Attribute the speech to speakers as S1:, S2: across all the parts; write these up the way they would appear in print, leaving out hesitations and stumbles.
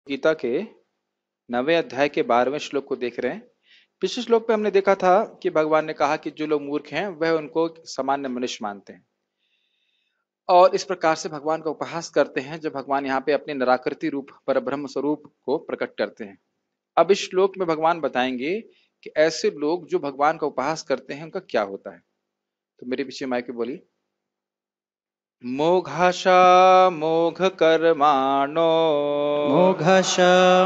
S1: गीता के 9वें अध्याय के 12वें श्लोक को देख रहे हैं। पिछले श्लोक पे हमने देखा था कि भगवान ने कहा कि जो लोग मूर्ख हैं वह उनको सामान्य मनुष्य मानते हैं और इस प्रकार से भगवान का उपहास करते हैं जब भगवान यहाँ पे अपने निराकृति रूप पर ब्रह्म स्वरूप को प्रकट करते हैं। अब इस श्लोक में भगवान बताएंगे कि ऐसे लोग जो भगवान का उपहास करते हैं उनका क्या होता है। तो मेरे पीछे माइक बोली। मोघाशा मोघ कर्माणो
S2: मोघश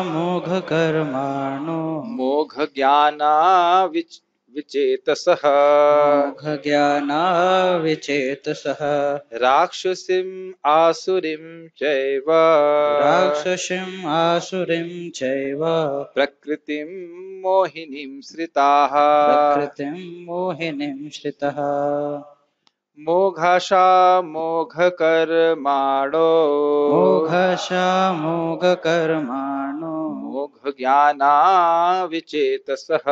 S2: मोघकर्माणो
S1: मोघ ज्ञाना विचेतसः
S2: मोघज्ञानाविचेतसः
S1: राक्षसीम् आसुरीं चैव
S2: राक्षसीम् आसुरीं चैव
S1: प्रकृतिं मोहिनीं श्रिताः।
S2: प्रकृतिं मोहिनीं श्रितः।
S1: मोघाशा मोघकर्माणो
S2: मोघश मोघकर्माणो
S1: मोघज्ञाना विचेतसः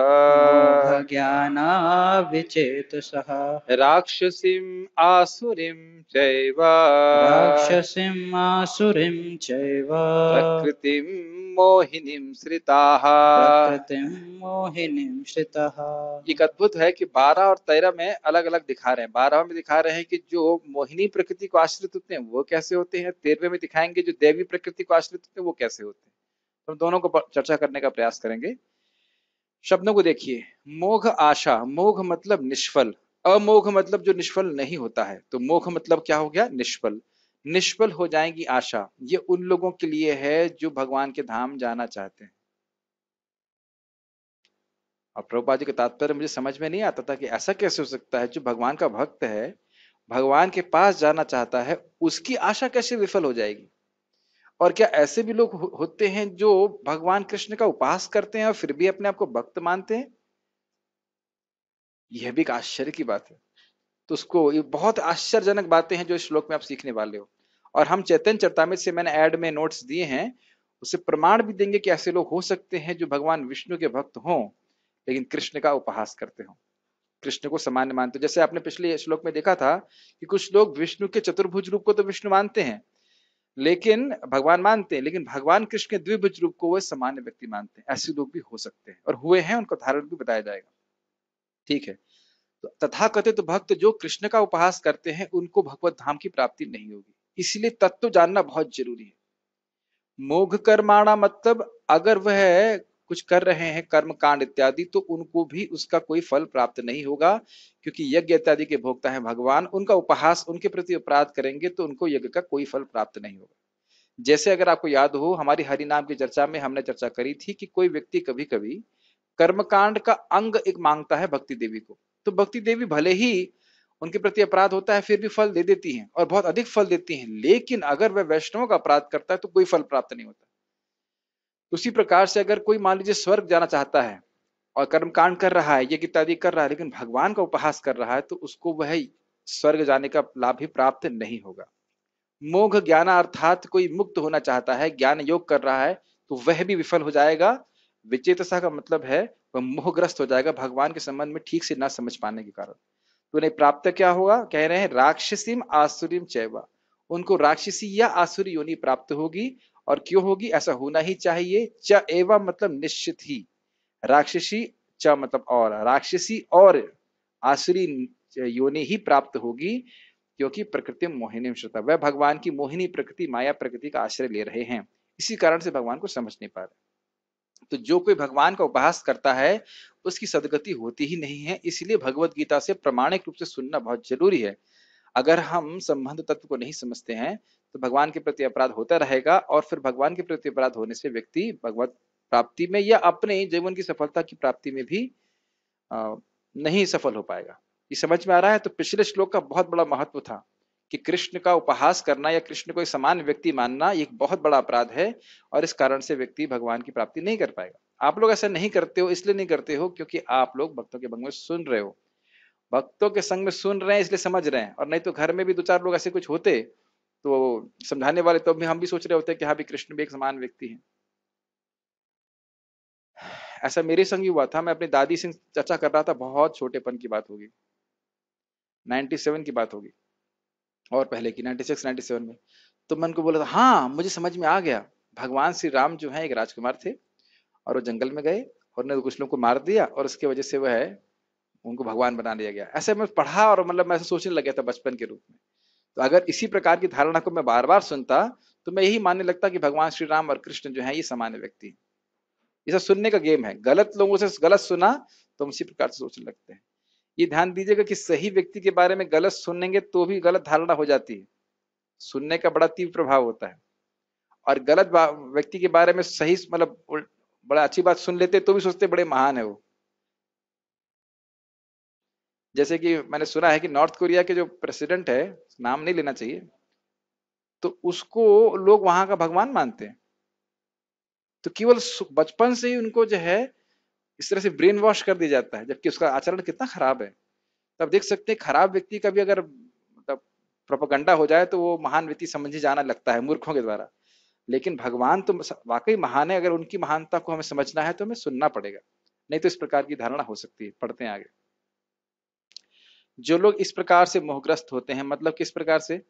S2: मोघज्ञानाविचेतसः
S1: राक्षसीम् आसुरीं चैव
S2: राक्षसीम् आसुरीं चैव
S1: प्रकृतिं मोहिनीं श्रिताः।
S2: प्रकृतिं मोहिनीं श्रितः।
S1: एक अद्भुत है कि 12 और 13 में अलग अलग दिखा रहे हैं। 12 में दिखा रहे हैं कि जो मोहिनी प्रकृति को आश्रित होते हैं वो कैसे होते हैं। 13वें में दिखाएंगे जो देवी प्रकृति को आश्रित होते हैं वो कैसे होते हैं। तो हम दोनों को चर्चा करने का प्रयास करेंगे। शब्दों को देखिए। मोघ आशा, मोघ मतलब निष्फल, अमोघ मतलब जो निष्फल नहीं होता है। तो मोघ मतलब क्या हो गया? निष्फल। निष्फल हो जाएगी आशा। ये उन लोगों के लिए है जो भगवान के धाम जाना चाहते हैं। और प्रभुपाद जी का तात्पर्य मुझे समझ में नहीं आता था कि ऐसा कैसे हो सकता है जो भगवान का भक्त है, भगवान के पास जाना चाहता है, उसकी आशा कैसे विफल हो जाएगी। और क्या ऐसे भी लोग होते हैं जो भगवान कृष्ण का उपहास करते हैं और फिर भी अपने आप को भक्त मानते हैं? यह भी एक आश्चर्य की बात है। तो उसको ये बहुत आश्चर्यजनक बातें हैं जो इस श्लोक में आप सीखने वाले हो। और हम चैतन्य चरितामृत से मैंने ऐड में नोट्स दिए हैं, उससे प्रमाण भी देंगे कि ऐसे लोग हो सकते हैं जो भगवान विष्णु के भक्त हों लेकिन कृष्ण का उपहास करते हो, कृष्ण को सामान्य मानते हो। जैसे आपने पिछले श्लोक में देखा था कि कुछ लोग विष्णु के चतुर्भुज रूप को तो विष्णु मानते हैं, लेकिन भगवान मानते हैं, लेकिन भगवान कृष्ण के द्विभुज रूप को वह सामान्य व्यक्ति मानते हैं। ऐसे लोग भी हो सकते हैं और हुए हैं, उनका उदाहरण भी बताया जाएगा। ठीक है। तो तथाकथित तो भक्त जो कृष्ण का उपहास करते हैं उनको भगवत धाम की प्राप्ति नहीं होगी। इसलिए तत्व जानना बहुत जरूरी है। मोघ कर्माणा मतलब अगर वह कुछ कर रहे हैं कर्म कांड इत्यादि तो उनको भी उसका कोई फल प्राप्त नहीं होगा, क्योंकि यज्ञ इत्यादि के भोक्ता है भगवान। उनका उपहास, उनके प्रति अपराध करेंगे तो उनको यज्ञ का कोई फल प्राप्त नहीं होगा। जैसे अगर आपको याद हो, हमारी हरि नाम की चर्चा में हमने चर्चा करी थी कि कोई व्यक्ति कभी कभी कर्मकांड का अंग एक मांगता है भक्ति देवी को, तो भक्ति देवी भले ही उनके प्रति अपराध होता है फिर भी फल दे देती हैं और बहुत अधिक फल देती हैं। लेकिन अगर वह वैष्णव का अपराध करता है तो कोई फल प्राप्त नहीं होता। उसी प्रकार से अगर कोई मान लीजिए स्वर्ग जाना चाहता है और कर्मकांड कर रहा है, यज्ञ इत्यादि कर रहा है, लेकिन भगवान का उपहास कर रहा है तो उसको वह स्वर्ग जाने का लाभ भी प्राप्त नहीं होगा। मोघ ज्ञान अर्थात कोई मुक्त होना चाहता है, ज्ञान योग कर रहा है, तो वह भी विफल हो जाएगा। विचेतसा का मतलब है वह मोहग्रस्त हो जाएगा भगवान के संबंध में ठीक से ना समझ पाने के कारण। तो उन्हें प्राप्त क्या होगा? कह रहे हैं राक्षसीम आसुरीम चैवा, उनको राक्षसी या आसुरी योनि प्राप्त होगी। और क्यों होगी? ऐसा होना ही चाहिए। च एवं मतलब निश्चित ही। राक्षसी, च मतलब और, राक्षसी और आसुरी योनि ही प्राप्त होगी, क्योंकि प्रकृति मोहिनी श्रुता, वह भगवान की मोहिनी प्रकृति, माया प्रकृति का आश्रय ले रहे हैं। इसी कारण से भगवान को समझ नहीं पा रहे। तो जो कोई भगवान का उपहास करता है उसकी सदगति होती ही नहीं है। इसलिए भगवत गीता से प्रमाणिक रूप से सुनना बहुत जरूरी है। अगर हम संबंध तत्व को नहीं समझते हैं तो भगवान के प्रति अपराध होता रहेगा और फिर भगवान के प्रति अपराध होने से व्यक्ति भगवत प्राप्ति में या अपने जीवन की सफलता की प्राप्ति में भी नहीं सफल हो पाएगा। ये समझ में आ रहा है? तो पिछले श्लोक का बहुत बड़ा महत्व था कि कृष्ण का उपहास करना या कृष्ण को एक समान व्यक्ति मानना एक बहुत बड़ा अपराध है और इस कारण से व्यक्ति भगवान की प्राप्ति नहीं कर पाएगा। आप लोग ऐसा नहीं करते हो, इसलिए नहीं करते हो क्योंकि आप लोग भक्तों के संग में सुन रहे हो, भक्तों के संग में सुन रहे हैं इसलिए समझ रहे हैं। और नहीं तो घर में भी दो चार लोग ऐसे कुछ होते तो समझाने वाले, तो हम भी सोच रहे होते कि हाँ भी कृष्ण भी एक समान व्यक्ति है। ऐसा मेरे संग ही हुआ था। मैं अपनी दादी से चर्चा कर रहा था, बहुत छोटेपन की बात होगी, 97 की बात होगी और पहले की 96 97 में। तो मैं उनको बोला था हाँ मुझे समझ में आ गया भगवान श्री राम जो है एक राजकुमार थे और वो जंगल में गए और उन्होंने कुछ लोगों को मार दिया और उसकी वजह से वह है उनको भगवान बना दिया गया। ऐसे मैं पढ़ा और मतलब मैं ऐसे सोचने लग गया था बचपन के रूप में। तो अगर इसी प्रकार की धारणा को मैं बार बार सुनता तो मैं यही मानने लगता कि भगवान श्री राम और कृष्ण जो है ये सामान्य व्यक्ति हैं। ये सब सुनने का गेम है, गलत लोगों से गलत सुना तो हम इसी प्रकार से सोचने लगते हैं। ये ध्यान दीजिएगा कि सही व्यक्ति के बारे में गलत सुनेंगे तो भी गलत धारणा हो जाती है। सुनने का बड़ा तीव्र प्रभाव होता है। और गलत व्यक्ति के बारे में सही मतलब बड़ा अच्छी बात सुन लेते तो भी सोचते बड़े महान है वो। जैसे कि मैंने सुना है कि नॉर्थ कोरिया के जो प्रेसिडेंट है, नाम नहीं लेना चाहिए, तो उसको लोग वहां का भगवान मानते हैं। तो केवल बचपन से ही उनको जो है इस तरह से ब्रेन वॉश कर दिया जाता है, जबकि उसका आचरण कितना खराब है। तब देख सकते हैं खराब व्यक्ति का भी अगर मतलब प्रोपेगेंडा हो जाए तो वो महान व्यक्ति समझे जाना लगता है मूर्खों के द्वारा। लेकिन भगवान तो वाकई महान है, अगर उनकी महानता को हमें समझना है तो हमें सुनना पड़ेगा, नहीं तो इस प्रकार की धारणा हो सकती है। पढ़ते हैं आगे। जो लोग इस प्रकार से मोहग्रस्त होते हैं, मतलब किस प्रकार से,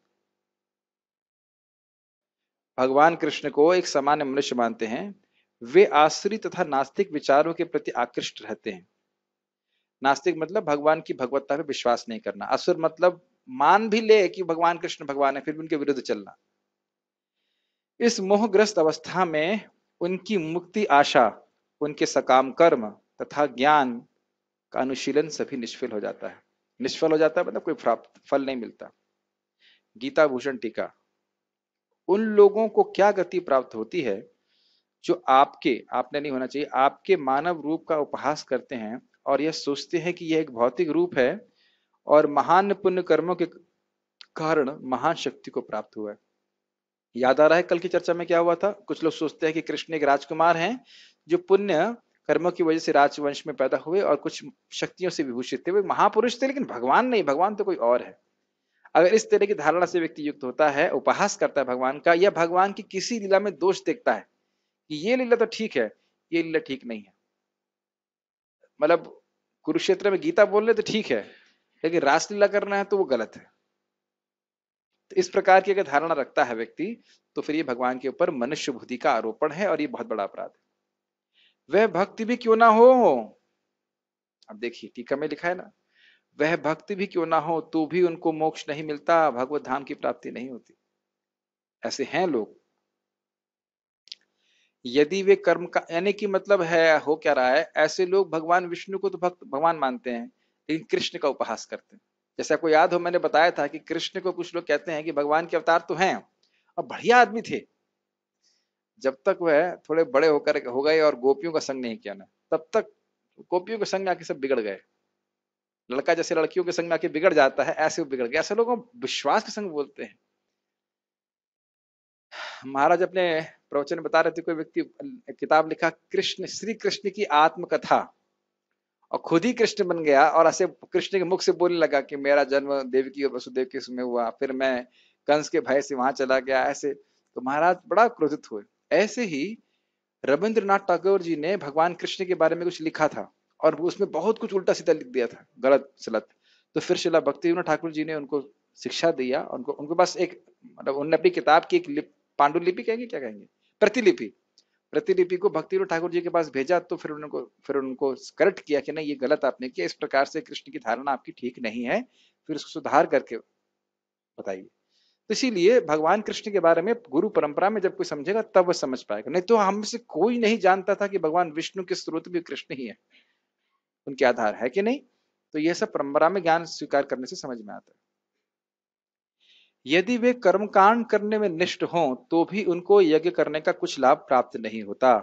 S1: भगवान कृष्ण को एक सामान्य मनुष्य मानते हैं, वे आसुरी तथा नास्तिक विचारों के प्रति आकृष्ट रहते हैं। नास्तिक मतलब भगवान की भगवत्ता पे विश्वास नहीं करना, असुर मतलब मान भी ले कि भगवान कृष्ण भगवान है फिर भी उनके विरुद्ध चलना। इस मोहग्रस्त अवस्था में उनकी मुक्ति आशा, उनके सकाम कर्म तथा ज्ञान का अनुशीलन सभी निष्फल हो जाता है। निष्फल हो जाता है मतलब कोई प्राप्त फल नहीं मिलता। गीता भूषण टीका। उन लोगों को क्या गति प्राप्त होती है जो आपने नहीं होना चाहिए, आपके मानव रूप का उपहास करते हैं और यह सोचते हैं कि यह एक भौतिक रूप है और महान पुण्य कर्मों के कारण महान शक्ति को प्राप्त हुआ है। याद आ रहा है कल की चर्चा में क्या हुआ था? कुछ लोग सोचते हैं कि कृष्ण एक राजकुमार हैं जो पुण्य कर्मों की वजह से राजवंश में पैदा हुए और कुछ शक्तियों से विभूषित थे, वे महापुरुष थे, लेकिन भगवान नहीं, भगवान तो कोई और है। अगर इस तरह की धारणा से व्यक्ति युक्त होता है, उपहास करता है भगवान का, या भगवान की किसी लीला में दोष देखता है कि ये लीला तो ठीक है, ये लीला ठीक नहीं है, मतलब कुरुक्षेत्र में गीता बोल रहे तो ठीक है, लेकिन रासलीला करना है तो वो गलत है। तो इस प्रकार की अगर धारणा रखता है व्यक्ति तो फिर ये भगवान के ऊपर मनुष्य बुद्धि का आरोपण है और ये बहुत बड़ा अपराध है। वह भक्ति भी क्यों ना हो, अब देखिए टीका में लिखा है ना, वह भक्ति भी क्यों ना हो तो भी उनको मोक्ष नहीं मिलता, भगवत धाम की प्राप्ति नहीं होती। ऐसे हैं लोग। यदि वे कर्म का यानी कि मतलब है हो क्या रहा है, ऐसे लोग भगवान विष्णु को तो भक्त भगवान मानते हैं लेकिन कृष्ण का उपहास करते हैं। जैसे आपको याद हो मैंने बताया था कि कृष्ण को कुछ लोग कहते हैं कि भगवान के अवतार तो हैं और बढ़िया आदमी थे, जब तक वह थोड़े बड़े होकर हो गए और गोपियों का संग नहीं किया ना, तब तक गोपियों के संग आके सब बिगड़ गए। लड़का जैसे लड़कियों के संग में आके बिगड़ जाता है, ऐसे वो बिगड़ गए। ऐसे लोगों को विश्वास के संग बोलते हैं। महाराज अपने प्रवचन में बता रहे थे, कोई व्यक्ति किताब लिखा कृष्ण, श्री कृष्ण की आत्मकथा, और खुद ही कृष्ण बन गया और ऐसे कृष्ण के मुख से बोलने लगा कि मेरा जन्म देवकी और वसुदेव के उसमें हुआ, फिर मैं कंस के भय से वहां चला गया, ऐसे। तो महाराज बड़ा क्रोधित हुए। ऐसे ही रविंद्रनाथ टैगोर जी ने भगवान कृष्ण के बारे में कुछ लिखा था और उसमें बहुत कुछ उल्टा सीधा लिख दिया था, गलत सलत। तो फिर शिला भक्ति विनोद ठाकुर जी ने उनको शिक्षा दिया, उनको उनके पास एक मतलब उन्होंने अपनी किताब की एक पांडुलिपि कहेंगे क्या कहेंगे, प्रतिलिपि, प्रतिलिपि को भक्ति विनोद ठाकुर जी के पास भेजा। तो फिर उनको करेक्ट किया कि नहीं ये गलत आपने किया, इस प्रकार से कृष्ण की धारणा आपकी ठीक नहीं है, फिर उसको सुधार करके बताइए। तो इसीलिए भगवान कृष्ण के बारे में गुरु परंपरा में जब कोई समझेगा तब वह समझ पाएगा, नहीं तो हम से कोई नहीं जानता था कि भगवान विष्णु के स्रोत भी कृष्ण ही है, उनके आधार है कि नहीं। तो यह सब परंपरा में ज्ञान स्वीकार करने से समझ में आता है। यदि वे कर्मकांड करने में निष्ठ हों तो भी उनको यज्ञ करने का कुछ लाभ प्राप्त नहीं होता।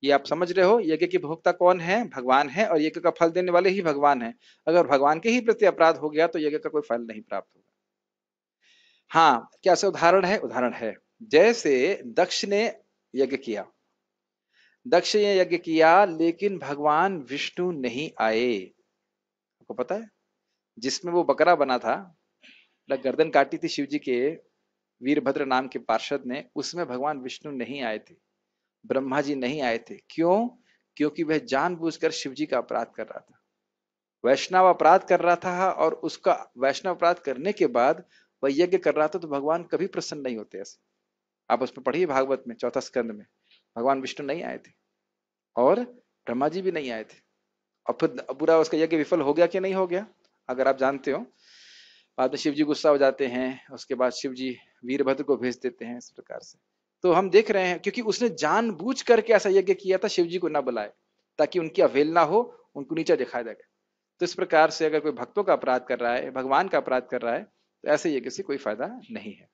S1: ये आप समझ रहे हो, यज्ञ की भोक्ता कौन है? भगवान है, और यज्ञ का फल देने वाले ही भगवान है। अगर भगवान के ही प्रति अपराध हो गया तो यज्ञ का कोई फल नहीं प्राप्त होगा। हाँ, क्या से उदाहरण है? उदाहरण है, जैसे दक्ष ने यज्ञ किया, दक्ष ने यज्ञ किया लेकिन भगवान विष्णु नहीं आए। आपको पता है जिसमें वो बकरा बना था, गर्दन काटी थी शिव जी के वीरभद्र नाम के पार्षद ने, उसमें भगवान विष्णु नहीं आए थे, ब्रह्मा जी नहीं आए थे। क्यों? क्योंकि वह जानबूझकर शिव जी का अपराध कर रहा था, वैष्णव अपराध कर रहा था, और उसका वैष्णव अपराध करने के बाद वह यज्ञ कर रहा था, तो भगवान कभी प्रसन्न नहीं होते ऐसे। आप उसमें पढ़िए भागवत में चौथा स्कंद में, भगवान विष्णु नहीं आए थे और ब्रह्मा जी भी नहीं आए थे, और फिर पूरा उसका यज्ञ विफल हो गया कि नहीं हो गया, अगर आप जानते हो। बाद में शिव जी गुस्सा हो जाते हैं, उसके बाद शिव जी वीरभद्र को भेज देते हैं इस प्रकार से। तो हम देख रहे हैं क्योंकि उसने जानबूझ करके ऐसा यज्ञ किया था, शिव जी को ना बुलाए ताकि उनकी अवहेलना हो, उनको नीचा दिखाया जाए। तो इस प्रकार से अगर कोई भक्तों का अपराध कर रहा है, भगवान का अपराध कर रहा है, तो ऐसे यज्ञ से कोई फायदा नहीं है।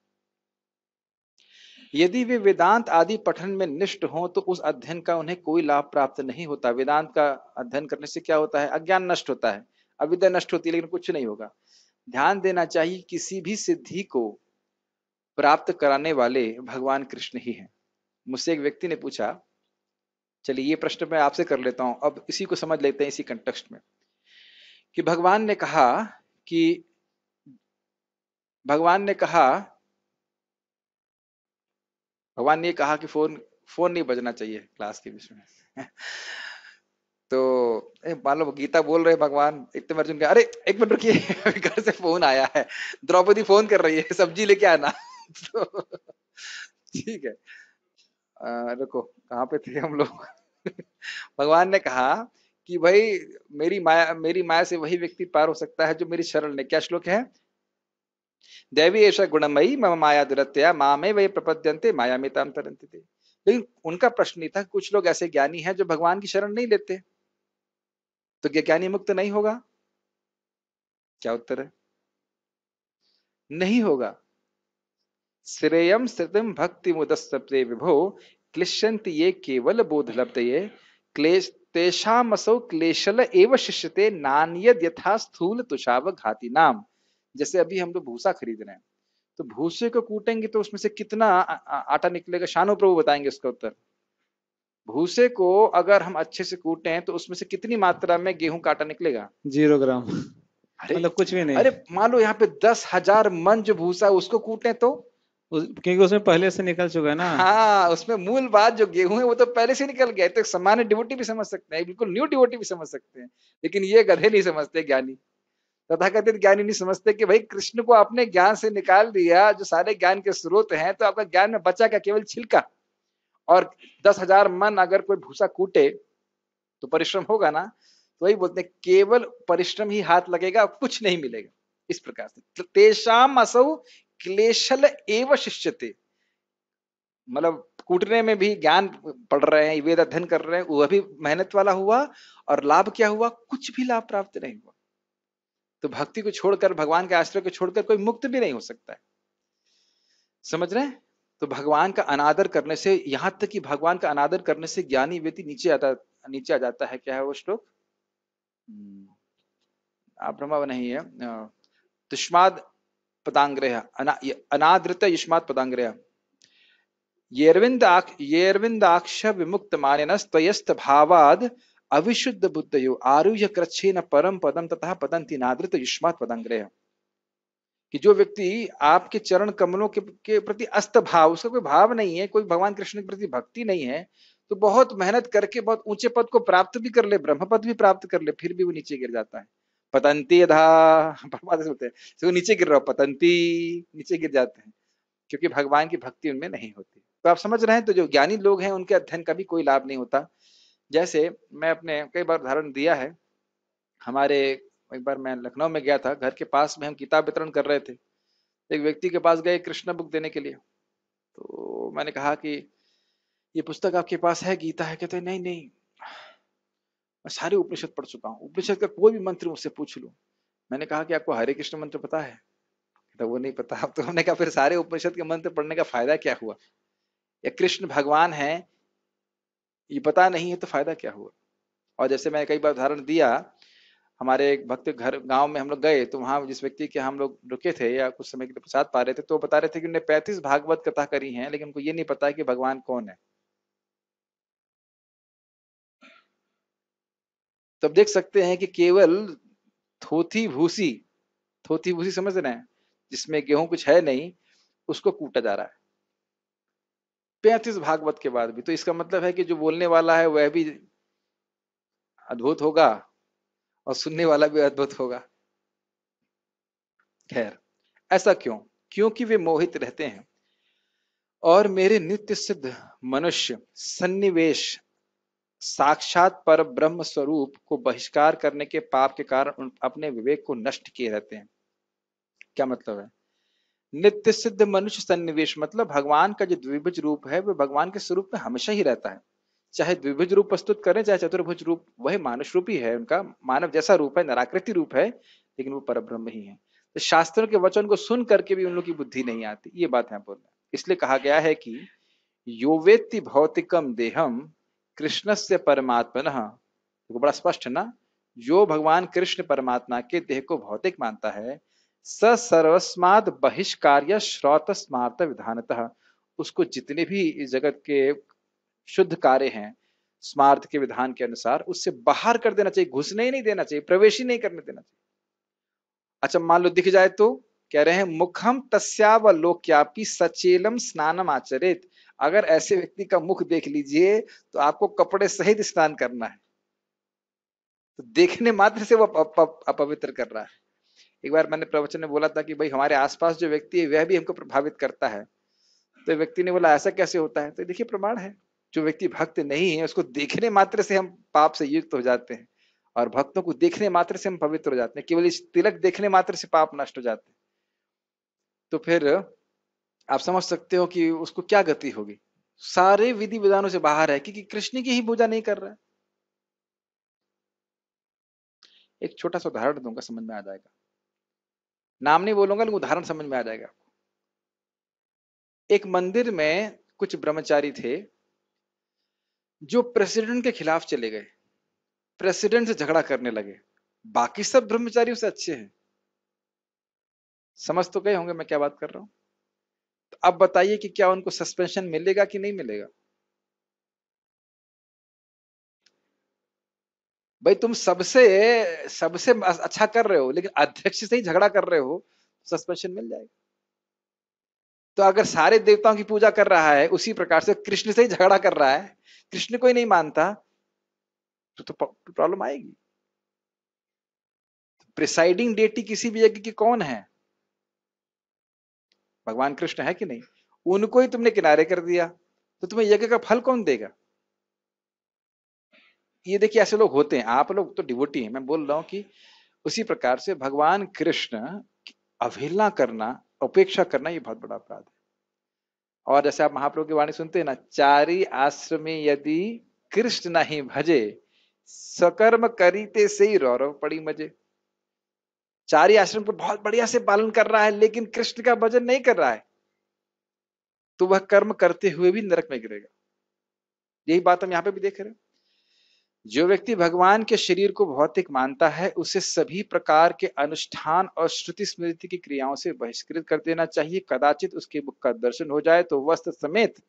S1: यदि वे वेदांत आदि पठन में निष्ठ हों तो उस अध्ययन का उन्हें कोई लाभ प्राप्त नहीं होता। वेदांत का अध्ययन करने से क्या होता है? अज्ञान नष्ट होता है, अविद्या नष्ट होती है, लेकिन कुछ नहीं होगा। ध्यान देना चाहिए किसी भी सिद्धि को प्राप्त कराने वाले भगवान कृष्ण ही हैं। मुझसे एक व्यक्ति ने पूछा, चलिए ये प्रश्न मैं आपसे कर लेता हूं, अब इसी को समझ लेते हैं इसी कंटेक्स्ट में, कि कि भगवान ने कहा भगवान ने ये कहा कि फोन फोन नहीं बजना चाहिए क्लास के बीच में। तो मान लो गीता बोल रहे भगवान, इतने अर्जुन के, अरे एक मिनट रुकिए, अभी घर से फोन आया है, द्रौपदी फोन कर रही है, सब्जी लेके आना। तो ठीक है, रुको कहाँ पे थे हम लोग। भगवान ने कहा कि भाई मेरी माया से वही व्यक्ति पार हो सकता है जो मेरी शरण ले। क्या श्लोक है? दैवी ऐसा गुणमयी मम माया दुरत्या मामे वे प्रपद्यन्ते माया में ताम तरन्ति ते। लेकिन उनका प्रश्न नहीं था, कुछ लोग ऐसे ज्ञानी हैं जो भगवान की शरण नहीं लेते, तो क्या ज्ञानी मुक्त नहीं होगा? क्या उत्तर है? नहीं होगा। श्रेयम स्थितिम भक्ति मुदस्तप्ते विभो क्लिश्यन्ति ये केवल बोध लब्धये क्लेश तेषामसौ क्लेशल एव शिष्यते नान्यद यथा स्थूल तुषाव घाति नाम। जैसे अभी हम लोग भूसा खरीद रहे हैं, तो भूसे को कूटेंगे तो उसमें से कितना आटा निकलेगा? शानो प्रभु बताएंगे उसका उत्तर। भूसे को अगर हम अच्छे से कूटें तो उसमें से कितनी मात्रा में गेहूं का आटा निकलेगा?
S3: 0 ग्राम,
S1: अरे
S3: मतलब कुछ भी नहीं।
S1: अरे मान लो यहाँ पे 10,000 मन जो भूसा उसको कूटें तो
S3: क्योंकि उसमें पहले से निकल चुका है ना।
S1: हाँ, उसमें मूल बात जो गेहूं है वो तो पहले से निकल गया। तो एक सामान्य डिवोटी भी समझ सकते हैं, बिल्कुल न्यू डिवोटी भी समझ सकते हैं, लेकिन ये गधे नहीं समझते, ज्ञानी तथाकथित ज्ञानी नहीं समझते कि भाई कृष्ण को आपने ज्ञान से निकाल दिया जो सारे ज्ञान के स्रोत हैं, तो आपका ज्ञान में बचा क्या? केवल छिलका। और 10,000 मन अगर कोई भूसा कूटे तो परिश्रम होगा ना। तो वही बोलते हैं केवल परिश्रम ही हाथ लगेगा, कुछ नहीं मिलेगा। इस प्रकार से तेषाम असौ क्लेशल एव शिष्यते, मतलब कूटने में भी ज्ञान पढ़ रहे हैं, वेद अध्ययन कर रहे हैं, वह भी मेहनत वाला हुआ, और लाभ क्या हुआ? कुछ भी लाभ प्राप्त नहीं हुआ। तो भक्ति को छोड़कर, भगवान के आश्रय को छोड़कर कोई मुक्त भी नहीं हो सकता है। समझ रहे हैं? तो भगवान का अनादर करने से, यहां तक कि भगवान का अनादर करने से ज्ञानी व्यक्ति नीचे आ जाता है। क्या है वो श्लोक? ब्रह्मा नहीं है, तुष्माद पदांग्रह, अनादृत युष्मात पदांग्रह, येर्विंदाक्ष विमुक्त मानिनस्तयस्त भावाद अविशुद्ध बुद्धयो आरुह्य कृच्छेन परम पदम तथा पदंति नादृत युष्मात पदांग्रह। कि जो व्यक्ति आपके चरण कमलों के प्रति अस्त भाव, उसका कोई भाव नहीं है, कोई भगवान कृष्ण के प्रति भक्ति नहीं है, तो बहुत मेहनत करके बहुत ऊंचे पद को प्राप्त भी कर ले, ब्रह्म पद भी प्राप्त कर ले, फिर भी वो नीचे गिर जाता है। पतंती अधा, प्रभुपाद बोलते हैं तो नीचे गिर रहा हो, पतंती, नीचे गिर जाते हैं, क्योंकि भगवान की भक्ति उनमें नहीं होती। तो आप समझ रहे हैं, तो जो ज्ञानी लोग हैं उनके अध्ययन का भी कोई लाभ नहीं होता। जैसे मैं अपने कई बार उदाहरण दिया है, हमारे एक बार मैं लखनऊ में गया था, घर के पास में हम किताब वितरण कर रहे थे, एक व्यक्ति के पास गए कृष्ण बुक देने के लिए। तो मैंने कहा कि ये पुस्तक आपके पास है, गीता है? कहते नहीं नहीं, मैं सारे उपनिषद पढ़ चुका हूँ, उपनिषद का कोई भी मंत्र मुझसे पूछ लो। मैंने कहा कि आपको हरे कृष्ण मंत्र पता है? तो वो नहीं पता। तो हमने कहा फिर सारे उपनिषद के मंत्र पढ़ने का फायदा क्या हुआ? या कृष्ण भगवान है ये पता नहीं है तो फायदा क्या हुआ? और जैसे मैं कई बार उदाहरण दिया, हमारे एक भक्त घर गांव में हम लोग गए, तो वहां जिस व्यक्ति के हम लोग रुके थे या कुछ समय के लिए प्रसाद पा रहे थे, तो बता रहे थे कि उन्होंने 35 भागवत कथा करी है, लेकिन उनको ये नहीं पता कि भगवान कौन है। तो अब देख सकते हैं कि केवल थोथी भूसी, थोथी भूसी समझ रहे हैं, जिसमें गेहूं कुछ है नहीं, उसको कूटा जा रहा है 35 भागवत के बाद भी। तो इसका मतलब है कि जो बोलने वाला है वह भी अद्भुत होगा और सुनने वाला भी अद्भुत होगा। खैर, ऐसा क्यों? क्योंकि वे मोहित रहते हैं। और मेरे नित्य सिद्ध मनुष्य सन्निवेश साक्षात पर ब्रह्म स्वरूप को बहिष्कार करने के पाप के कारण अपने विवेक को नष्ट किए रहते हैं। क्या मतलब है? नित्य सिद्ध मनुष्य सन्निवेश मतलब भगवान का जो द्विभुज रूप है वह भगवान के स्वरूप में हमेशा ही रहता है। चाहे द्विभुज रूप प्रस्तुत करें चाहे चतुर्भुज रूप, वही मानुष रूप ही है, उनका मानव जैसा रूप है, नराकृति रूप है, लेकिन वो परब्रह्म ही है। तो शास्त्रों के वचन को सुन करके भी उन लोगों की बुद्धि नहीं आती, ये बात यहाँ बोल रहे हैं। इसलिए कहा गया है कि यो वेत्ति भौतिकम देहम कृष्णस्य परमात्मनः, देखो बड़ा स्पष्ट है ना, जो भगवान कृष्ण परमात्मा के देह को भौतिक मानता है, स सर्वस्माद बहिष्कार्य श्रौतस्मार्त विधानतः, उसको जितने भी इस जगत के शुद्ध कार्य हैं स्मार्थ के विधान के अनुसार उससे बाहर कर देना चाहिए, घुसने ही नहीं देना चाहिए, प्रवेश ही नहीं करने देना चाहिए। अच्छा मान लो दिख जाए तो कह रहे हैं मुखम तस्यावलोक्यापि सचेलम स्नानम आचरेत, अगर ऐसे व्यक्ति का मुख देख लीजिए तो आपको कपड़े सहित स्नान करना है। तो देखने मात्र से वो अपवित्र कर रहा है। एक बार मैंने प्रवचन में बोला था कि भाई हमारे आसपास जो व्यक्ति है वह भी हमको प्रभावित करता है। तो व्यक्ति ने बोला ऐसा कैसे होता है? तो देखिए प्रमाण है, जो व्यक्ति भक्त नहीं है उसको देखने मात्र से हम पाप से युक्त हो जाते हैं, और भक्तों को देखने मात्र से हम पवित्र हो जाते हैं। केवल इस तिलक देखने मात्र से पाप नष्ट हो जाते हैं। तो फिर आप समझ सकते हो कि उसको क्या गति होगी। सारे विधि विधानों से बाहर है क्योंकि कृष्ण की ही पूजा नहीं कर रहा है। एक छोटा सा उदाहरण दूंगा, समझ में आ जाएगा। नाम नहीं बोलूंगा लेकिन उदाहरण समझ में आ जाएगा। एक मंदिर में कुछ ब्रह्मचारी थे जो प्रेसिडेंट के खिलाफ चले गए, प्रेसिडेंट से झगड़ा करने लगे। बाकी सब ब्रह्मचारी उससे अच्छे हैं। समझ तो गए होंगे मैं क्या बात कर रहा हूं। तो अब बताइए कि क्या उनको सस्पेंशन मिलेगा कि नहीं मिलेगा? भाई तुम सबसे सबसे अच्छा कर रहे हो लेकिन अध्यक्ष से ही झगड़ा कर रहे हो, सस्पेंशन मिल जाएगा। तो अगर सारे देवताओं की पूजा कर रहा है उसी प्रकार से कृष्ण से ही झगड़ा कर रहा है, कृष्ण को ही नहीं मानता, तो प्रॉब्लम आएगी। प्रिसाइडिंग डेटी किसी भी यज्ञ की कौन है? भगवान कृष्ण है कि नहीं? उनको ही तुमने किनारे कर दिया तो तुम्हें यज्ञ का फल कौन देगा? ये देखिए ऐसे लोग होते हैं। आप लोग तो डिवोटी हैं, मैं बोल रहा हूं कि उसी प्रकार से भगवान कृष्ण की अवहेलना करना, उपेक्षा करना, ये बहुत बड़ा अपराध है। और जैसे आप महाप्रभु की वाणी सुनते हैं ना, चारी आश्रमे यदि कृष्ण नहीं भजे सकर्म करीते से ही रौरव पड़ी मजे। चारी आश्रम को बहुत बढ़िया से पालन कर रहा है लेकिन कृष्ण का भजन नहीं कर रहा है तो वह कर्म करते हुए भी नरक में गिरेगा। यही बात हम यहाँ पे भी देख रहे हैं। जो व्यक्ति भगवान के शरीर को भौतिक मानता है उसे सभी प्रकार के अनुष्ठान और श्रुति स्मृति की क्रियाओं से बहिष्कृत कर देना चाहिए। कदाचित उसके मुख का दर्शन हो जाए तो वस्त्र समेत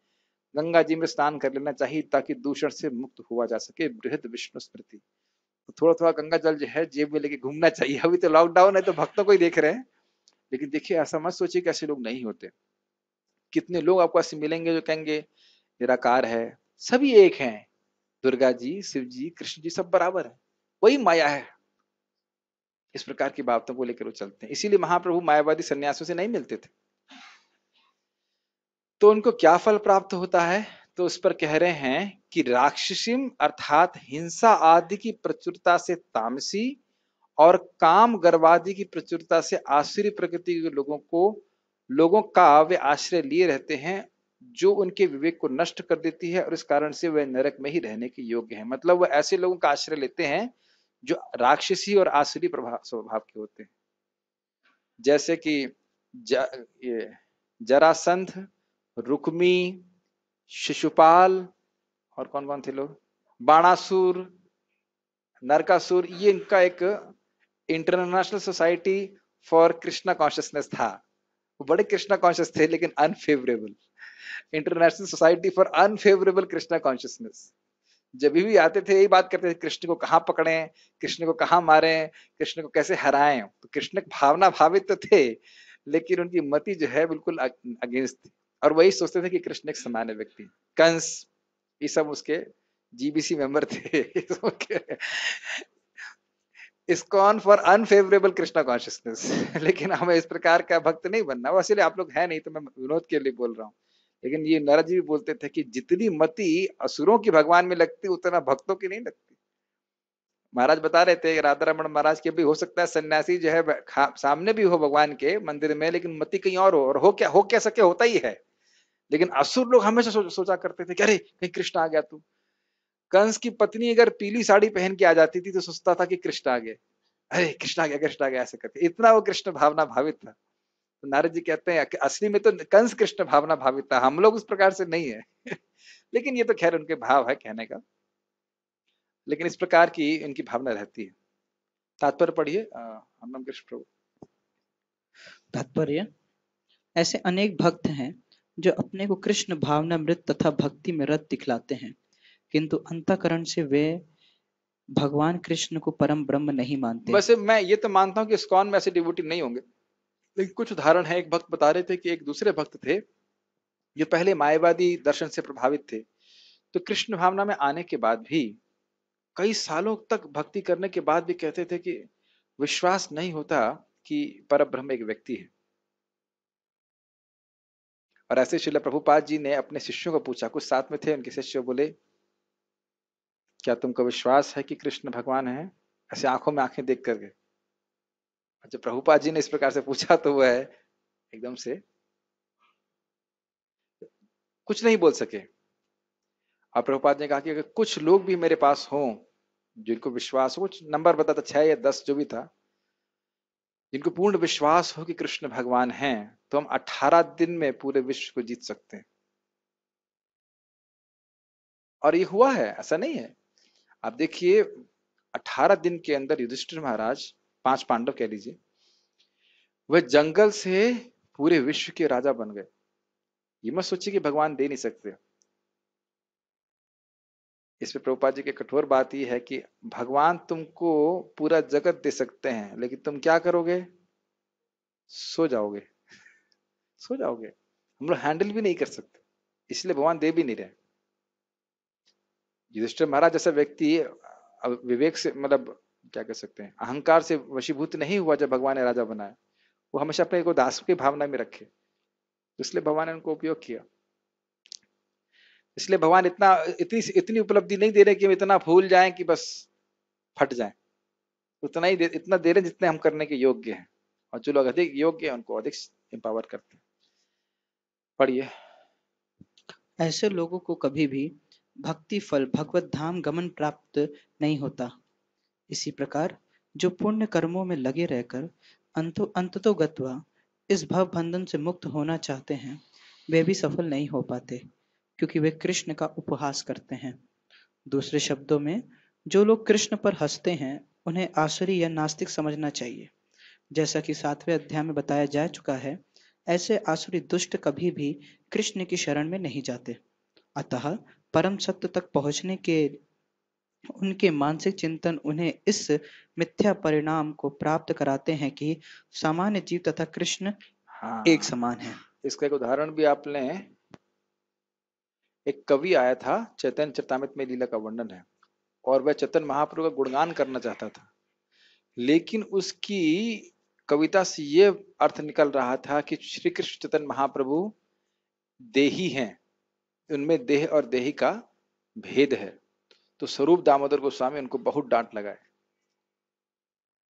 S1: गंगा जी में स्नान कर लेना चाहिए ताकि दूषण से मुक्त हुआ जा सके। बृहद विष्णु स्मृति। तो थोड़ा थोड़ा गंगा जल जो है जेब में लेके घूमना चाहिए। अभी तो लॉकडाउन है तो भक्तों को ही देख रहे हैं, लेकिन देखिए ऐसा मत सोचिए कि ऐसे लोग नहीं होते। कितने लोग आपको ऐसे मिलेंगे जो कहेंगे निराकार है, सभी एक हैं, दुर्गा जी, शिव जी, कृष्ण जी सब बराबर है, वही माया है। इस प्रकार की बातों को लेकर वो चलते हैं। इसीलिए महाप्रभु मायावादी सन्यासियों से नहीं मिलते थे। तो उनको क्या फल प्राप्त होता है? तो उस पर कह रहे हैं कि राक्षसीम अर्थात हिंसा आदि की प्रचुरता से तामसी और काम गर्वादि की प्रचुरता से आसुरी प्रकृति के लोगों का वे आश्रय लिए रहते हैं जो उनके विवेक को नष्ट कर देती है और इस कारण से वे नरक में ही रहने के योग्य हैं। मतलब वो ऐसे लोगों का आश्रय लेते हैं जो राक्षसी और आसुरी स्वभाव के होते हैं। जैसे कि जरासंध, रुक्मी, शिशुपाल और कौन कौन थे लोग, बाणासुर, नरकासुर, ये इनका एक international society for Krishna consciousness था। वो बड़े कृष्णा कॉन्शियस थे लेकिन unfavourable. International society for unfavourable Krishna consciousness. जब भी आते थे यही बात करते थे, कृष्ण को कहाँ पकड़ें, कृष्ण को कहाँ मारें, कृष्ण को कैसे हराएं। तो कृष्ण भावना भावित तो थे लेकिन उनकी मति जो है बिल्कुल अगेंस्ट थी, और वही सोचते थे कि कृष्ण एक सामान्य व्यक्ति। कंस ये सब उसके जीबीसी मेंबर थे। ISKCON for unfavourable Krishna consciousness. लेकिन हमें इस प्रकार का भक्त नहीं बनना, वो इसलिए आप लोग है नहीं तो मैं विनोद के लिए बोल रहा हूँ। लेकिन ये नारद जी भी बोलते थे कि जितनी मति असुरों की भगवान में लगती उतना भक्तों की नहीं लगती। महाराज बता रहे थे राधा रमण महाराज के भी हो सकता है सन्यासी जो है सामने भी हो भगवान के मंदिर में, लेकिन मति कहीं और हो, और हो क्या सके होता ही है। लेकिन असुर लोग हमेशा सोचा करते थे कि अरे कहीं कृष्ण आ गया। तू कंस की पत्नी अगर पीली साड़ी पहन के आ जाती थी तो सोचता था कि कृष्ण आ गए, अरे कृष्ण आ गया कृष्ण आ गया, ऐसे करके इतना वो कृष्ण भावना भावित था। तो नारद जी कहते हैं कि असली में तो कंस कृष्ण भावना भावित था, हम लोग उस प्रकार से नहीं है। लेकिन ये तो खैर उनके भाव है कहने का, लेकिन इस प्रकार की इनकी भावना रहती है। तात्पर्य पढ़िए हम कृष्ण प्रभु।
S2: तात्पर्य, ऐसे अनेक भक्त हैं जो अपने को कृष्ण भावनामृत तथा भक्ति में रत दिखलाते हैं, किंतु अंतःकरण से वे भगवान कृष्ण को परम ब्रह्म नहीं मानते।
S1: वैसे मैं ये तो मानता हूँ कि इस्कॉन में ऐसे डिवोटी नहीं होंगे, लेकिन कुछ उदाहरण है। एक भक्त बता रहे थे कि एक दूसरे भक्त थे जो पहले मायावादी दर्शन से प्रभावित थे, तो कृष्ण भावना में आने के बाद भी कई सालों तक भक्ति करने के बाद भी कहते थे कि विश्वास नहीं होता कि परब्रह्म एक व्यक्ति है। और ऐसे श्रील प्रभुपाद जी ने अपने शिष्यों को पूछा, कुछ साथ में थे उनके शिष्य, बोले क्या तुमको विश्वास है कि कृष्ण भगवान है? ऐसे आंखों में आंखें देख करके जब प्रभुपाद जी ने इस प्रकार से पूछा तो वह एकदम से कुछ नहीं बोल सके। और प्रभुपाद ने कहा कि अगर कुछ लोग भी मेरे पास हों जिनको विश्वास हो, कुछ नंबर बताता 6 या 10 जो भी था, जिनको पूर्ण विश्वास हो कि कृष्ण भगवान हैं, तो हम 18 दिन में पूरे विश्व को जीत सकते हैं। और ये हुआ है, ऐसा नहीं है। आप देखिए 18 दिन के अंदर युधिष्ठिर महाराज, 5 पांडव कह लीजिए, वह जंगल से पूरे विश्व के राजा बन गए। ये मत सोचिए कि भगवान दे नहीं सकते। इसमें प्रभुपाद जी की कठोर बात यह है कि भगवान तुमको पूरा जगत दे सकते हैं, लेकिन तुम क्या करोगे? सो जाओगे, सो जाओगे। हम लोग हैंडल भी नहीं कर सकते, इसलिए भगवान दे भी नहीं रहे। युधिष्ठिर महाराज जैसा व्यक्ति विवेक से, मतलब क्या कह सकते हैं, अहंकार से वशीभूत नहीं हुआ जब भगवान ने राजा बनाया। वो हमेशा अपने को दास की भावना में रखे, इसलिए भगवान ने उनको उपयोग किया। इसलिए भगवान इतनी उपलब्धि नहीं दे रहे कि हम इतना भूल जाएं कि बस फट जाएं। इतना दे रहे जितने हम करने के योग्य हैं, और जो लोग अधिक योग्य हैं उनको अधिक एम्पावर करते हैं। पढ़िए।
S2: ऐसे लोगों को कभी भी भक्ति फल भगवत धाम गमन प्राप्त नहीं होता। इसी प्रकार जो पुण्य कर्मों में लगे रहकर अंततो गत्वा इस भव बंधन से मुक्त होना चाहते हैं, वे भी सफल नहीं हो पाते, क्योंकि वे कृष्ण का उपहास करते हैं। दूसरे शब्दों में, जो लोग कृष्ण पर हंसते हैं उन्हें आसुरी या नास्तिक समझना चाहिए। जैसा कि 7वें अध्याय में बताया जा चुका है, ऐसे आसुरी दुष्ट कभी भी कृष्ण की शरण में नहीं जाते। अतः परम सत्य तक पहुंचने के उनके मानसिक चिंतन उन्हें इस मिथ्या परिणाम को प्राप्त कराते हैं कि सामान्य जीव तथा कृष्ण
S1: हाँ,
S2: एक समान है।
S1: इसका एक उदाहरण भी आप लें। एक कवि आया था, चैतन्य चरितामृत में लीला का वर्णन है, और वह चैतन्य महाप्रभु का गुणगान करना चाहता था, लेकिन उसकी कविता से ये अर्थ निकल रहा था कि श्री कृष्ण चैतन्य महाप्रभु देही हैं, उनमें देह और देही का भेद है। तो स्वरूप दामोदर गोस्वामी उनको बहुत डांट लगाए।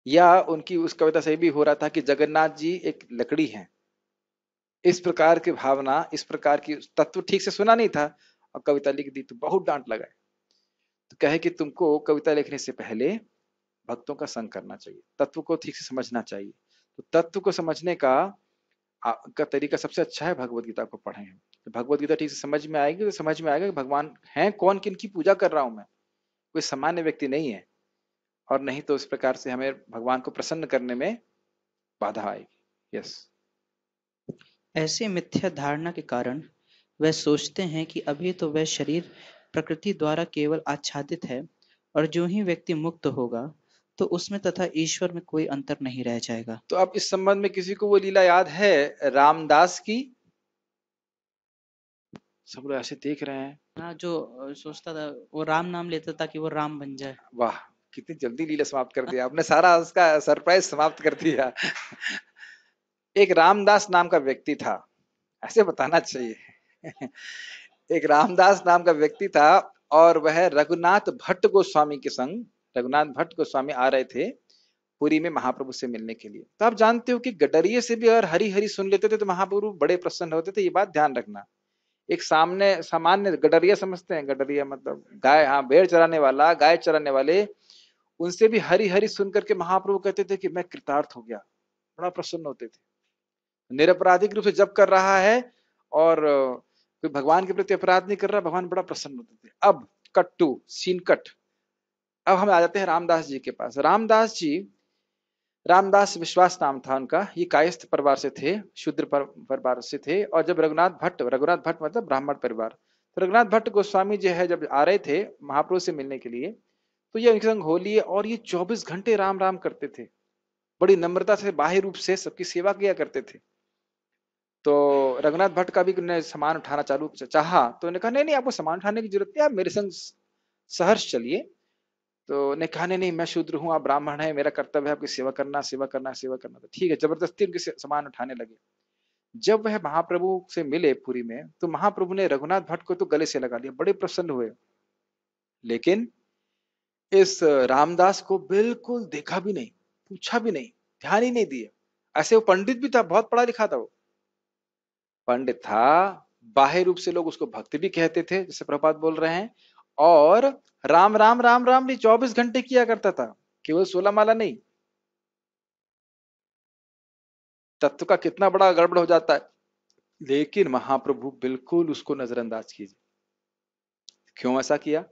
S1: या उनकी उस कविता से भी हो रहा था कि जगन्नाथ जी एक लकड़ी हैं। इस प्रकार की भावना, इस प्रकार की तत्व ठीक से सुना नहीं था और कविता लिख दी, तो बहुत डांट लगाए। तो कहे कि तुमको कविता लिखने से पहले भक्तों का संग करना चाहिए, तत्व को ठीक से समझना चाहिए। तो तत्व को समझने का तरीका सबसे अच्छा है भगवत गीता को पढ़ें। तो भगवत गीता ठीक से समझ में आएगी तो समझ में आएगा कि भगवान हैं कौन, किनकी पूजा कर रहा हूं मैं, कोई सामान्य व्यक्ति नहीं है। और नहीं तो इस प्रकार से हमें भगवान को प्रसन्न करने में बाधा आएगी। यस।
S2: ऐसे मिथ्या धारणा के कारण वह सोचते हैं कि अभी तो वह शरीर प्रकृति द्वारा केवल आच्छादित है, और जो ही व्यक्ति मुक्त होगा तो उसमें तथा ईश्वर में कोई अंतर नहीं रह जाएगा।
S1: तो अब इस संबंध में किसी को वो लीला याद है रामदास की? सब लोग ऐसे देख रहे हैं।
S2: हाँ, जो सोचता था वो राम नाम लेता था कि वो राम बन जाए।
S1: वाह, कितनी जल्दी लीला समाप्त कर दिया आपने, सारा उसका सरप्राइज समाप्त कर दिया। एक रामदास नाम का व्यक्ति था, ऐसे बताना चाहिए। एक रामदास नाम का व्यक्ति था और वह रघुनाथ भट्ट गोस्वामी के संग, रघुनाथ भट्ट गोस्वामी आ रहे थे पुरी में महाप्रभु से मिलने के लिए। तो आप जानते हो कि गडरिये से भी अगर हरी हरी सुन लेते थे तो महाप्रभु बड़े प्रसन्न होते थे, ये बात ध्यान रखना। एक सामने सामान्य गडरिया समझते हैं, गडरिया मतलब गाय, हाँ भेड़ चराने वाला, गाय चराने वाले, उनसे भी हरी हरी सुन करके महाप्रभु कहते थे कि मैं कृतार्थ हो गया, बड़ा प्रसन्न होते थे। निरपराधिक रूप से जप कर रहा है और कोई भगवान के प्रति अपराध नहीं कर रहा, भगवान बड़ा प्रसन्न होते थे। अब कट टू सीन कट, अब हम आ जाते हैं रामदास जी के पास। रामदास जी, रामदास विश्वास नाम था उनका, ये कायस्थ परिवार से थे, शूद्र परिवार से थे। और जब रघुनाथ भट्ट मतलब ब्राह्मण परिवार, तो रघुनाथ भट्ट गोस्वामी जो है जब आ रहे थे महाप्रभु से मिलने के लिए, तो ये उनके संग हो लिए और ये 24 घंटे राम राम करते थे, बड़ी नम्रता से बाह्य रूप से सबकी सेवा किया करते थे। तो रघुनाथ भट्ट का भी उन्होंने सामान उठाना चालू चाहा, तो उन्होंने कहा नहीं नहीं आपको सामान उठाने की जरूरत नहीं, आप मेरे संग सहर्ष चलिए। तो उन्हें कहा नहीं नहीं मैं शूद्र हूँ, आप ब्राह्मण है, मेरा कर्तव्य है आपकी सेवा करना, सेवा करना, सेवा करना। तो ठीक है, जबरदस्ती उनके सामान उठाने लगे। जब वह महाप्रभु से मिले पुरी में, तो महाप्रभु ने रघुनाथ भट्ट को तो गले से लगा लिया, बड़े प्रसन्न हुए। लेकिन इस रामदास को बिल्कुल देखा भी नहीं, पूछा भी नहीं, ध्यान ही नहीं दिया। ऐसे वो पंडित भी था, बहुत पढ़ा लिखा था, वो पंडित था, बाह्य रूप से लोग उसको भक्त भी कहते थे, जैसे प्रभुपाद बोल रहे हैं। और राम राम राम राम नहीं 24 घंटे किया करता था, केवल 16 माला नहीं। तत्व का कितना बड़ा गड़बड़ हो जाता है। लेकिन महाप्रभु बिल्कुल उसको नजरअंदाज कीजिए। क्यों ऐसा किया?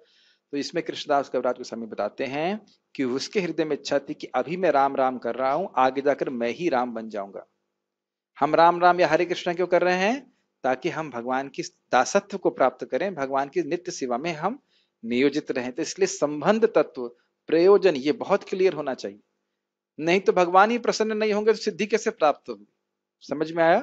S1: तो इसमें कृष्णदास कविराज गोस्वामी बताते हैं कि उसके हृदय में इच्छा थी कि अभी मैं राम राम कर रहा हूं, आगे जाकर मैं ही राम बन जाऊंगा। हम राम राम या हरे कृष्ण क्यों कर रहे हैं? ताकि हम भगवान की दासत्व को प्राप्त करें, भगवान की नित्य सेवा में हम नियोजित रहें। तो इसलिए संबंध तत्व, प्रयोजन, ये बहुत क्लियर होना चाहिए। नहीं तो भगवान ही प्रसन्न नहीं होंगे तो सिद्धि कैसे प्राप्त होगी? समझ में आया?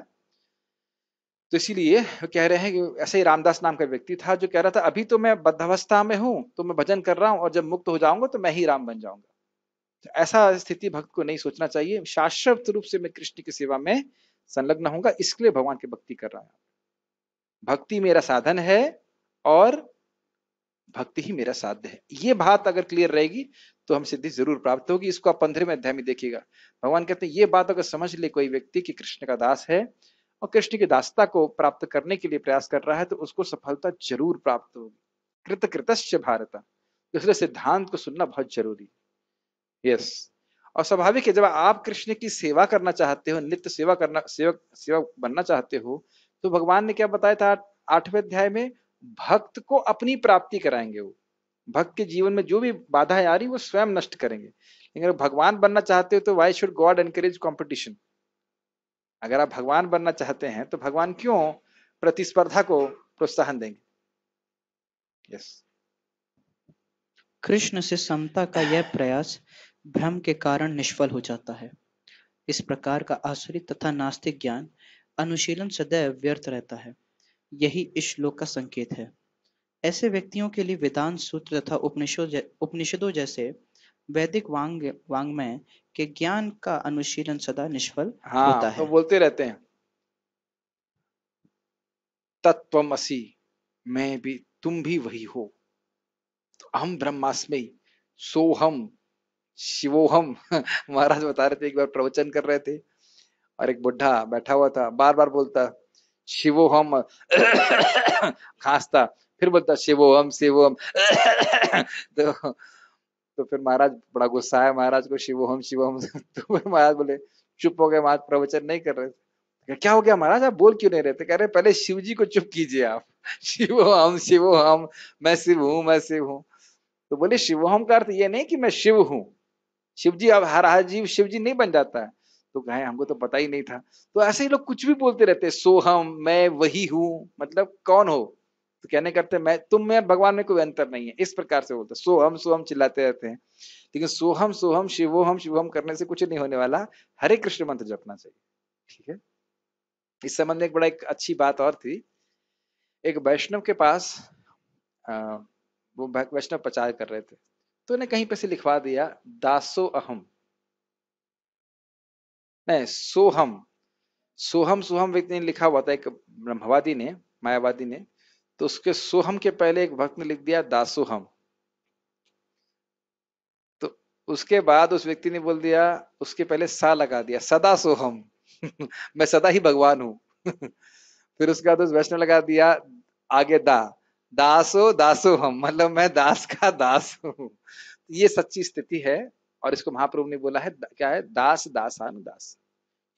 S1: तो इसीलिए कह रहे हैं कि ऐसे ही रामदास नाम का व्यक्ति था जो कह रहा था अभी तो मैं बद्धावस्था में हूं, तो मैं भजन कर रहा हूं, और जब मुक्त हो जाऊंगा तो मैं ही राम बन जाऊंगा। तो ऐसा स्थिति भक्त को नहीं सोचना चाहिए। शाश्वत रूप से मैं कृष्ण की सेवा में संलग्न होऊंगा, इसलिए भगवान की भक्ति कर रहा हूं। भक्ति मेरा साधन है और भक्ति ही मेरा साध्य है। ये बात अगर क्लियर रहेगी तो हम सिद्धि जरूर प्राप्त होगी। इसको आप 15वें अध्याय में देखिएगा। भगवान कहते हैं ये बात अगर समझ ले कोई व्यक्ति कि कृष्ण का दास है और कृष्ण की दासता को प्राप्त करने के लिए प्रयास कर रहा है, तो उसको सफलता जरूर प्राप्त होगी। कृत कृतश्च भारत, इसलिए सिद्धांत को सुनना बहुत जरूरी है। यस, और स्वाभाविक है जब आप कृष्ण की सेवा करना चाहते हो, नित्य सेवा करना, सेवक बनना चाहते हो, तो भगवान ने क्या बताया था 8वें अध्याय में? भक्त को अपनी प्राप्ति कराएंगे। वो भक्त के जीवन में जो भी बाधाएं आ रही वो स्वयं नष्ट करेंगे। लेकिन अगर भगवान बनना चाहते हो तो why should God encourage competition? अगर आप भगवान बनना चाहते हैं तो भगवान क्यों प्रतिस्पर्धा को प्रोत्साहन देंगे? यस।
S2: कृष्ण से समता का यह प्रयास भ्रम के कारण निष्फल हो जाता है। इस प्रकार का आसुरिक तथा नास्तिक ज्ञान अनुशीलन सदैव व्यर्थ रहता है। यही इस श्लोक का संकेत है। ऐसे व्यक्तियों के लिए वेदांत सूत्र तथा उपनिषदों जैसे वैदिक वांग्मय के ज्ञान का अनुशीलन सदा निष्फल होता
S1: हाँ, तो
S2: है।
S1: बोलते रहते हैं तत्वमसि, मैं भी तुम भी वही हो, तो अहम ब्रह्मास्मि सोहम शिवोहम। महाराज बता रहे थे, एक बार प्रवचन कर रहे थे और एक बुढ़ा बैठा हुआ था, बार बार बोलता शिवोहम, खांसता, फिर बोलता शिवोहम शिवोहम। तो फिर महाराज बड़ा गुस्सा है महाराज को, शिवोहम शिवोहम। तो फिर महाराज बोले चुप हो गए, महाराज प्रवचन नहीं कर रहे थे। क्या हो गया महाराज, आप बोल क्यों नहीं रहे थे? कह रहे पहले शिव जी को चुप कीजिए आप। शिवोहम, मैं शिव हूं, मैं शिव हूं। तो बोले शिवोहम का अर्थ ये नहीं कि मैं शिव हूं, शिव जी अब हर जीव शिव जी नहीं बन जाता है। तो कहे हमको तो पता ही नहीं था। तो ऐसे ही लोग कुछ भी बोलते रहते हैं, सोहम, मैं वही हूं, मतलब कौन हो? तो कहने करते मैं तुम में भगवान में कोई अंतर नहीं है, इस प्रकार से बोलते सोहम सोहम चिल्लाते रहते हैं। लेकिन सोहम सोहम शिवोहम शिवोहम करने से कुछ नहीं होने वाला, हरे कृष्ण मंत्र जपना चाहिए। ठीक है। इस संबंध में एक अच्छी बात और थी। एक वैष्णव के पास वो वैष्णव प्रचार कर रहे थे, तो उन्हें कहीं पे से लिखवा दिया दासो अहम, नहीं सोहम, सोहम सोहम व्यक्ति ने लिखा हुआ था, एक ब्रह्मवादी ने मायावादी ने। तो उसके सोहम के पहले एक भक्त ने लिख दिया दासोहम। तो उसके बाद उस व्यक्ति ने बोल दिया, उसके पहले सा लगा दिया, सदा सोहम। मैं सदा ही भगवान हूं। फिर उसके बाद उस वैष्णव लगा दिया आगे दासो दासो हम, मतलब मैं दास का दास हूं। ये सच्ची स्थिति है। और इसको महाप्रभु ने बोला है, क्या है, दास दासानुदास।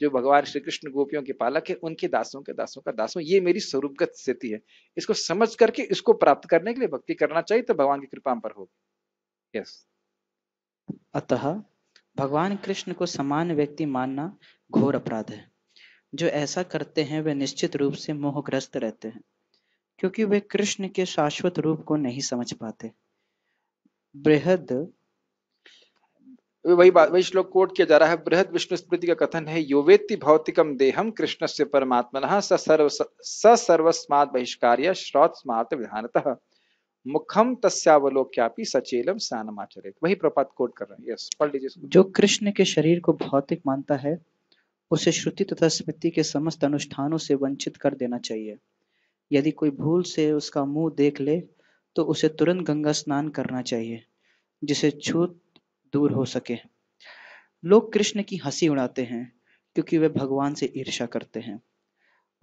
S1: जो भगवान श्री कृष्ण गोपियों के पालक है, उनके दासों के दासों का दासों, ये मेरी स्वरूपगत स्थिति है। इसको समझ करके इसको प्राप्त करने के लिए भक्ति करना चाहिए, तो भगवान की कृपा हम पर होगी। यस।
S2: अतः भगवान कृष्ण को समान व्यक्ति मानना घोर अपराध है। जो ऐसा करते हैं वे निश्चित रूप से मोहग्रस्त रहते हैं, क्योंकि वे कृष्ण के शाश्वत रूप को नहीं समझ पाते। बृहद
S1: वही बात, वही श्लोक कोट किया जा रहा है। बृहद विष्णु स्मृति का कथन है, यो वेत्ति भौतिकम देहम कृष्णस्य परमात्मनः स सर्वस्मात् बहिष्कार्य श्रौतस्मात् विधानतः मुखम तस्यावलोक्यापि सचेलम स्नानमाचरेत। वही प्रपात कोट कर रहे हैं। यस, पढ़ लीजिए इसको।
S2: जो कृष्ण के शरीर को भौतिक मानता है, उसे श्रुति तथा स्मृति के समस्त अनुष्ठानों से वंचित कर देना चाहिए। यदि कोई भूल से उसका मुंह देख ले, तो उसे तुरंत गंगा स्नान करना चाहिए, जिसे छूत दूर हो सके। लोग कृष्ण की हंसी उड़ाते हैं, क्योंकि वे भगवान से ईर्ष्या करते हैं।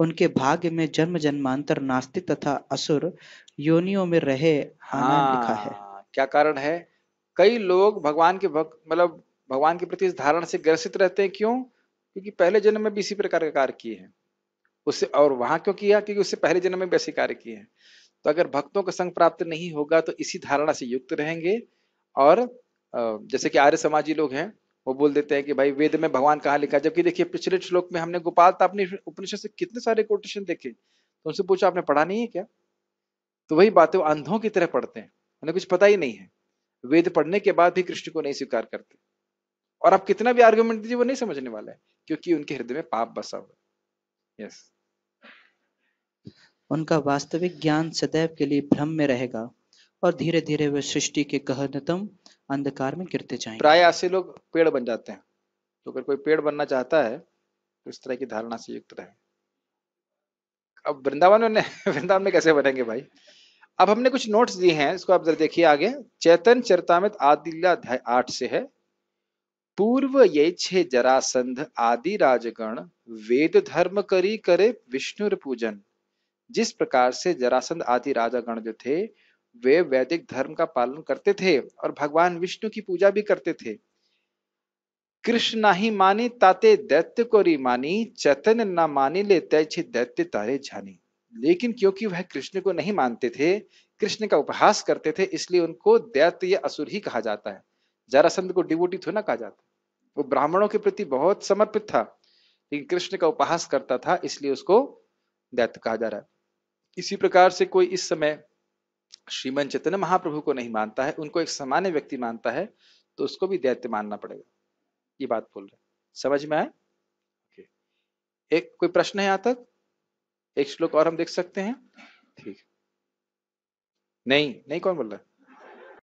S2: उनके भाग्य में जन्म जन्मांतर नास्तिक तथा असुर योनियों में रहे आना लिखा है।
S1: हाँ, क्या कारण है? कई लोग भगवान के भक्त, मतलब भगवान के प्रति इस धारणा से ग्रसित रहते हैं। क्यों? क्योंकि पहले जन्म में भी इसी प्रकार के कार्य किए हैं उससे। और वहां क्यों किया? क्योंकि उससे पहले जन्म में भी ऐसे कार्य किए हैं। तो अगर भक्तों का संग प्राप्त नहीं होगा तो इसी धारणा से युक्त रहेंगे। और जैसे कि आर्य समाजी लोग हैं, वो बोल देते हैं कि भाई वेद में भगवान कहाँ लिखा है। जबकि देखिए पिछले श्लोक में हमने गोपाल तापनी उपनिषद से कितने सारे कोटेशन देखे, तो उनसे पूछा आपने पढ़ा नहीं है क्या? तो वही बात है, वो अंधों की तरह पढ़ते हैं, उन्हें कुछ पता ही नहीं है। वेद पढ़ने के बाद भी कृष्ण को नहीं स्वीकार करते। और आप कितना भी आर्गुमेंट दीजिए, वो नहीं समझने वाला है, क्योंकि उनके हृदय में पाप बसा हुआ है। यस।
S2: उनका वास्तविक ज्ञान सदैव के लिए भ्रम में रहेगा, और धीरे धीरे वे सृष्टि के गहनतम अंधकार में गिरते जाएंगे।
S1: प्राय ऐसे लोग पेड़ बन जाते हैं। तो अगर कोई पेड़ बनना चाहता है तो इस तरह की धारणा से युक्त रहे। अब वृंदावन में वृंदावन में कैसे बनेंगे भाई? अब हमने कुछ नोट्स दिए हैं, इसको आप जरा देखिए आगे। चैतन्य चरितामृत आदि लीला अध्याय 8 से है। पूर्व ये छे जरासंध आदि राजगण वेद धर्म करी करे विष्णुर पूजन। जिस प्रकार से जरासंध आदि राजागण जो थे, वे वैदिक धर्म का पालन करते थे और भगवान विष्णु की पूजा भी करते थे। कृष्ण नाही मानी ताते दैत्य को री मानी, चैतन्य ना मानी ले तैछे दैत्य तारे जानी। लेकिन क्योंकि वह कृष्ण को नहीं मानते थे, कृष्ण का उपहास करते थे, इसलिए उनको दैत्य या असुर ही कहा जाता है। जरासंध को डिवोटी थोड़ा ना कहा जाता। वो ब्राह्मणों के प्रति बहुत समर्पित था, लेकिन कृष्ण का उपहास करता था, इसलिए उसको दैत्य कहा जा रहा है। इसी प्रकार से कोई इस समय श्रीमन चैतन्य महाप्रभु को नहीं मानता है, उनको एक सामान्य व्यक्ति मानता है, तो उसको भी दैत्य मानना पड़ेगा। ये बात बोल रहे हैं, समझ में आए? Okay. एक कोई प्रश्न है यहां तक? एक श्लोक और हम देख सकते हैं? ठीक। नहीं नहीं, कौन बोल रहा है?